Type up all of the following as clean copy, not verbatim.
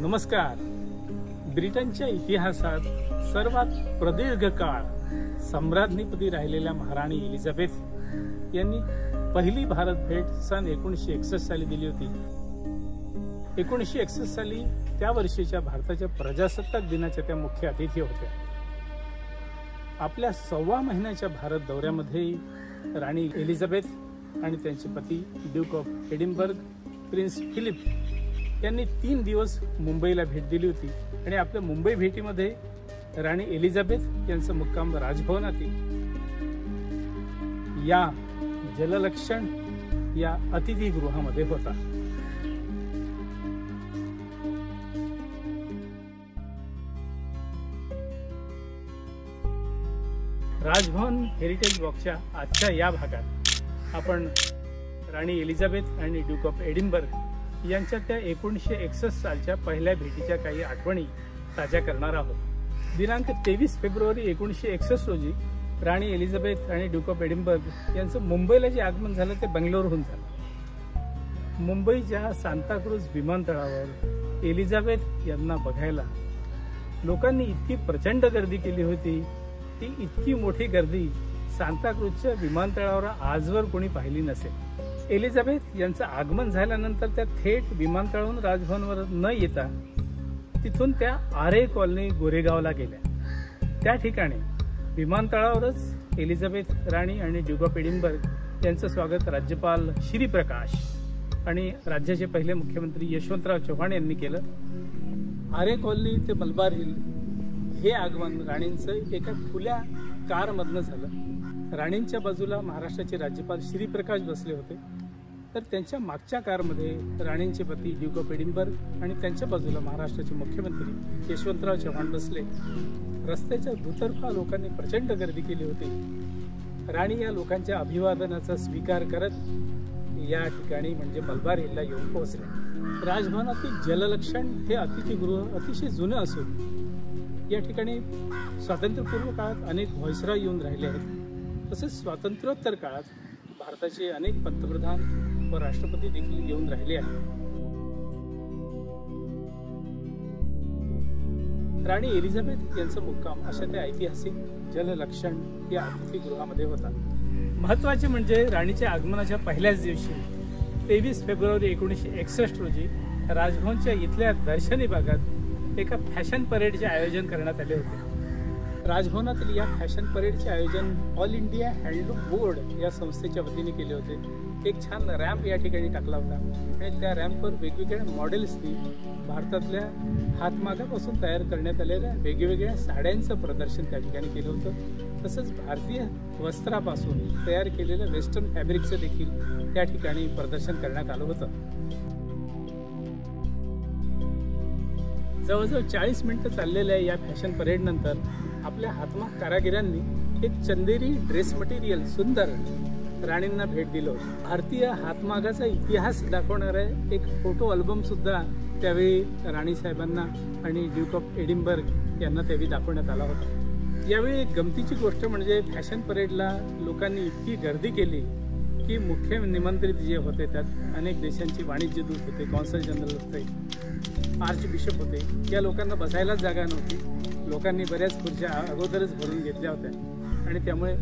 नमस्कार. ब्रिटनच्या इतिहासात सर्वात प्रदीर्घ काळ सम्राज्ञीपदी राहिलेल्या महाराणी एलिझाबेथ यांनी पहिली भारत भेट सन 1961 साली दिली होती. 1961 साली त्या वर्षीच्या भारताच्या प्रजासत्ताक दिनाच्या त्या मुख्य अतिथी होत्या. आपल्या 1.25 महिन्याच्या भारत दौऱ्यामध्ये राणी एलिझाबेथ आणि त्यांचे पती Duke of Edinburgh Prince Philip यांनी 3 दिवस मुंबईला भेट दिली होती आणि आपल्या मुंबई भेटीमध्ये राणी एलिझाबेथ यांचा मुक्काम राजभवनातील या जललक्षण या अतिथीगृहामध्ये होता. राजभवन हेरिटेज वॉकच्या आजच्या या भागात आपण राणी एलिझाबेथ आणि ड्यूक ऑफ एडिनबर्ग यांच्या त्या 1961 सालच्या पहिल्या भेटीच्या काही आठवणी ताज्या करणार आहोत. दिनांक 23 फेब्रुवारी 1961 रोजी राणी एलिझाबेथ आणि ड्यूक ऑफ एडिनबर्ग यांचं मुंबईला जे आगमन झालं ते बंगलोरहून झालं. मुंबईच्या सांताक्रूज विमानतळावर एलिझाबेथ यांना बघायला लोकांनी इतकी प्रचंड गर्दी केली होती. ती इतकी मोठी गर्दी सांताक्रूजच्या विमानतळावर आजवर कोणी पाहिली नसेल. एलिझाबेथ यांचं आगमन झाल्यानंतर त्या थेट विमानतळावरून राजभवनवर न येता तिथून त्या आरे कॉलनी गोरेगावला गेल्या. त्या ठिकाणी विमानतळावरच एलिझाबेथ राणी आणि ड्यूक ऑफ एडिनबर्ग यांचं स्वागत राज्यपाल श्रीप्रकाश आणि राज्याचे पहिले मुख्यमंत्री यशवंतराव चव्हाण यांनी केलं. आरे कॉलनी ते मलबार हिल हे आगमन राणींचं एका खुल्या कारमधनं झालं. राणींच्या बाजूला महाराष्ट्राचे राज्यपाल श्रीप्रकाश बसले होते, तर त्यांच्या मागच्या कारमध्ये राणींचे पती ड्यूक ऑफ एडिनबर्ग आणि त्यांच्या बाजूला महाराष्ट्राचे मुख्यमंत्री यशवंतराव चव्हाण बसले. रस्त्याच्या दुतर्फा लोकांनी प्रचंड गर्दी केली होती. राणी या लोकांच्या अभिवादनाचा स्वीकार करत या ठिकाणी म्हणजे मलबार हिलला येऊन पोहोचले. राजभवनातील जललक्षण हे अतिथीगृह अतिशय जुनं असून या ठिकाणी स्वातंत्र्यपूर्व काळात अनेक व्हाईसरॉय येऊन राहिले आहेत. तसेच स्वातंत्र्योत्तर काळात भारताचे अनेक पंतप्रधान व राष्ट्रपती देखील येऊन राहिले आहेत. राणी एलिझाबेथ यांचा मुक्काम अशा त्या ऐतिहासिक जललक्षण या अतिथीगृहामध्ये होता. महत्त्वाचे म्हणजे राणीच्या आगमनाच्या पहिल्याच दिवशी 23 फेब्रुवारी 1961 रोजी राजभवनच्या इथल्या दर्शनी भागात एका फॅशन परेडचे आयोजन करण्यात आले होते. राजभवनातील या फॅशन परेडचे आयोजन ऑल इंडिया हँडलूम बोर्ड या संस्थेच्या वतीने केले होते. एक छान रॅम्प या ठिकाणी टाकला होता आणि त्या रॅम्पवर वेगवेगळ्या मॉडेल्सनी भारतातल्या हातमागापासून तयार करण्यात आलेल्या वेगवेगळ्या साड्यांचं प्रदर्शन त्या ठिकाणी केलं होतं. तसंच भारतीय वस्त्रापासून तयार केलेल्या वेस्टर्न फॅब्रिकचं देखील त्या ठिकाणी प्रदर्शन करण्यात आलं होतं. जवळजवळ 40 मिनिटं चाललेल्या या फॅशन परेडनंतर आपल्या हातमाग कारागिरांनी एक चंदेरी ड्रेस मटेरियल सुंदर राणींना भेट दिलं होतं. भारतीय हातमागाचा इतिहास दाखवणारा एक फोटो अल्बम सुद्धा त्यावेळी राणी साहेबांना आणि ड्यूक ऑफ एडिनबर्ग यांना त्यावेळी दाखवण्यात आला होता. यावेळी एक गमतीची गोष्ट म्हणजे फॅशन परेडला लोकांनी इतकी गर्दी केली की मुख्य निमंत्रित जे होते त्यात अनेक देशांची वाणिज्य दूत होते, कॉन्सल जनरल होते, आर्च बिशप होते. या लोकांना बसायलाच जागा नव्हती. लोकांनी बऱ्याच खुर्च्या अगोदरच भरून घेतल्या होत्या आणि त्यामुळे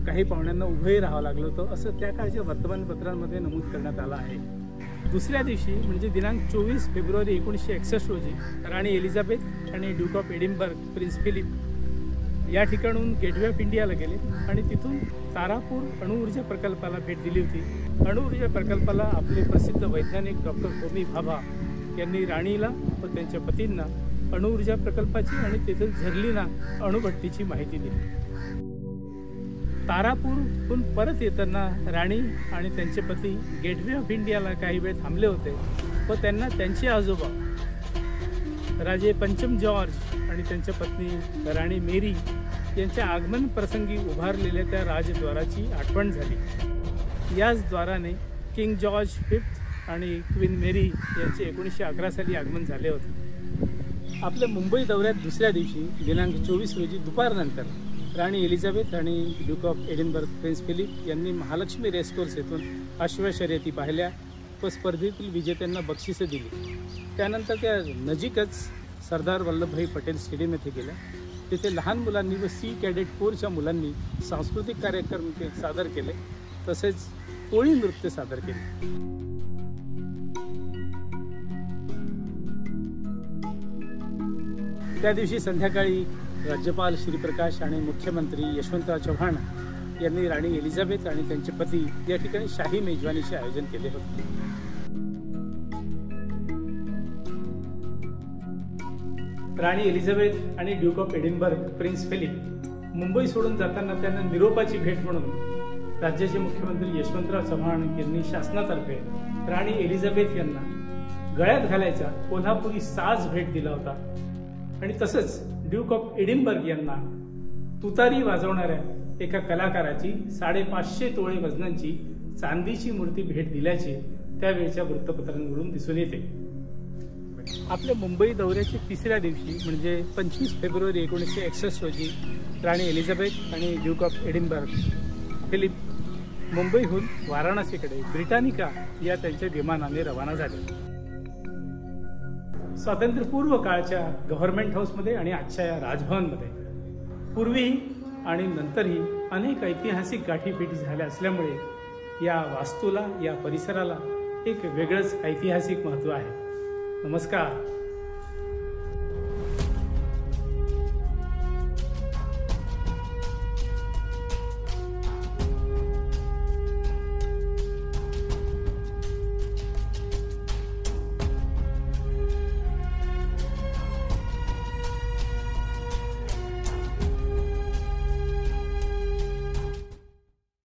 काही पाहुण्यांना उभंही राहावं लागलं होतं, असं त्या काळच्या वर्तमानपत्रांमध्ये नमूद करण्यात आलं आहे. दुसऱ्या दिवशी म्हणजे दिनांक 24 फेब्रुवारी 1961 रोजी राणी एलिझाबेथ आणि Duke of Edinburgh Prince Philip या ठिकाणून गेटवे ऑफ इंडियाला गेले आणि तिथून तारापूर अणुऊर्जा प्रकल्पाला भेट दिली होती. अणुऊर्जा प्रकल्पाला आपले प्रसिद्ध वैज्ञानिक डॉक्टर होमी भाभा यांनी राणीला व त्यांच्या पतींना अणुऊर्जा प्रकल्पाची आणि तेथील झर्लिना अणुभट्टीची माहिती दिली. तारापूरहून परत येताना राणी आणि त्यांचे पती गेटवे ऑफ इंडियाला काही वेळ थांबले होते व त्यांना त्यांचे आजोबा राजे पंचम जॉर्ज आणि त्यांच्या पत्नी राणी मेरी यांच्या आगमन प्रसंगी उभारलेल्या त्या राजद्वाराची आठवण झाली. याच द्वाराने किंग जॉर्ज फिफ्थ आणि क्वीन मेरी यांचे 1911 साली आगमन झाले होते. आपल्या मुंबई दौऱ्यात दुसऱ्या दिवशी दिनांक 24 रोजी दुपारनंतर राणी एलिझाबेथ आणि Duke of Edinburgh Prince Philip यांनी महालक्ष्मी रेसकोर्स येथून अश्वशर्यती पाहिल्या. उपस्पर्धेतील विजेत्यांना बक्षिसे दिली। त्यानंतर त्या नजीकच सरदार वल्लभभाई पटेल स्टेडियम येथे गेल्या। तिथे लहान मुलांनी व सी कॅडेट कोरच्या मुलांनी सांस्कृतिक कार्यक्रम सादर केले, तसेच कोळी नृत्य सादर केले। त्या दिवशी संध्याकाळी राज्यपाल श्रीप्रकाश आणि मुख्यमंत्री यशवंतराव चव्हाण यांनी राणी एलिझाबेथ आणि त्यांचे पती या ठिकाणी शाही मेजवानीचे आयोजन केले होते। राणी एलिझाबेथ आणि Duke of Edinburgh Prince Philip Mumbai सोडून जाताना त्यांना निरोपाची भेट म्हणून राज्याचे मुख्यमंत्री यशवंतराव चव्हाण यांनी शासनातर्फे राणी एलिझाबेथ यांना गळ्यात घालायचा कोल्हापुरी साज भेट दिला होता आणि तसंच ड्यूक ऑफ एडिनबर्ग यांना तुतारी वाजवणाऱ्या एका कलाकाराची 550 तोळे वजनांची चांदीची मूर्ती भेट दिल्याचे त्यावेळच्या वृत्तपत्रांवरून दिसून येते। आपल्या मुंबई दौऱ्याच्या तिसऱ्या दिवशी म्हणजे 25 फेब्रुवारी 1961 रोजी राणी एलिझाबेथ आणि ड्यूक ऑफ एडिनबर्ग फिलिप मुंबईहून वाराणसीकडे ब्रिटानिका या त्यांच्या विमानाने रवाना झाले। स्वातंत्र्यपूर्व काळच्या गव्हर्नमेंट हाऊसमध्ये आणि आजच्या या राजभवनमध्ये पूर्वीही आणि नंतरही अनेक ऐतिहासिक गाठीभेटी झाल्या असल्यामुळे या वास्तूला, या परिसराला एक वेगळंच ऐतिहासिक महत्त्व आहे। नमस्कार।